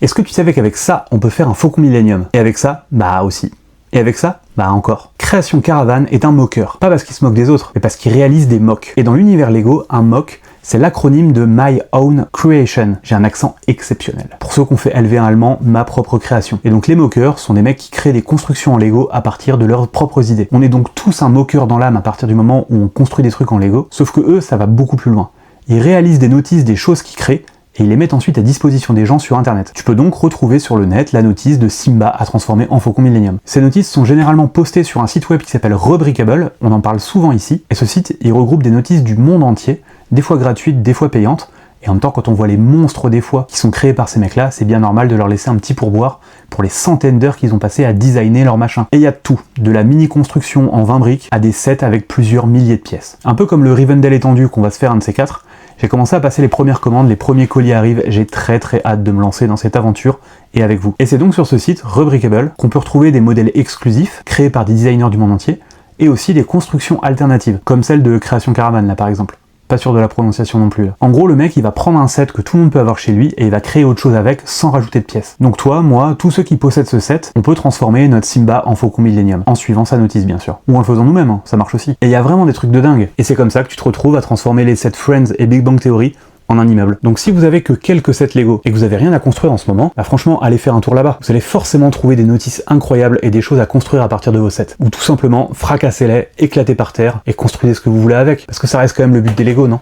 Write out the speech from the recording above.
Est-ce que tu savais qu'avec ça, on peut faire un Faucon Millenium? Et avec ça, bah aussi. Et avec ça, bah encore. Création Caravan est un moqueur. Pas parce qu'il se moque des autres, mais parce qu'il réalise des mocks. Et dans l'univers Lego, un mock, c'est l'acronyme de My Own Creation. J'ai un accent exceptionnel. Pour ceux qui ont fait LV1 allemand, ma propre création. Et donc les mockers sont des mecs qui créent des constructions en Lego à partir de leurs propres idées. On est donc tous un moqueur dans l'âme à partir du moment où on construit des trucs en Lego, sauf que eux, ça va beaucoup plus loin. Ils réalisent des notices des choses qu'ils créent, et ils les mettent ensuite à disposition des gens sur internet. Tu peux donc retrouver sur le net la notice de Simba à transformer en Faucon Millenium. Ces notices sont généralement postées sur un site web qui s'appelle Rebrickable, on en parle souvent ici, et ce site, il regroupe des notices du monde entier, des fois gratuites, des fois payantes, et en même temps, quand on voit les monstres des fois qui sont créés par ces mecs-là, c'est bien normal de leur laisser un petit pourboire pour les centaines d'heures qu'ils ont passé à designer leur machin. Et il y a de tout, de la mini-construction en 20 briques à des sets avec plusieurs milliers de pièces. Un peu comme le Rivendell étendu qu'on va se faire un de ces quatre, j'ai commencé à passer les premières commandes, les premiers colis arrivent, j'ai très hâte de me lancer dans cette aventure et avec vous. Et c'est donc sur ce site, Rebrickable, qu'on peut retrouver des modèles exclusifs, créés par des designers du monde entier, et aussi des constructions alternatives, comme celle de Création Caravan là par exemple. Pas sûr de la prononciation non plus là. En gros, le mec il va prendre un set que tout le monde peut avoir chez lui et il va créer autre chose avec sans rajouter de pièces. Donc toi, moi, tous ceux qui possèdent ce set, on peut transformer notre Simba en Faucon Millenium, en suivant sa notice bien sûr. Ou en le faisant nous-mêmes, hein, ça marche aussi. Et il y a vraiment des trucs de dingue. Et c'est comme ça que tu te retrouves à transformer les sets Friends et Big Bang Theory en un immeuble. Donc si vous avez que quelques sets Lego et que vous avez rien à construire en ce moment, bah franchement, allez faire un tour là-bas. Vous allez forcément trouver des notices incroyables et des choses à construire à partir de vos sets. Ou tout simplement, fracassez-les, éclatez par terre et construisez ce que vous voulez avec. Parce que ça reste quand même le but des Lego, non?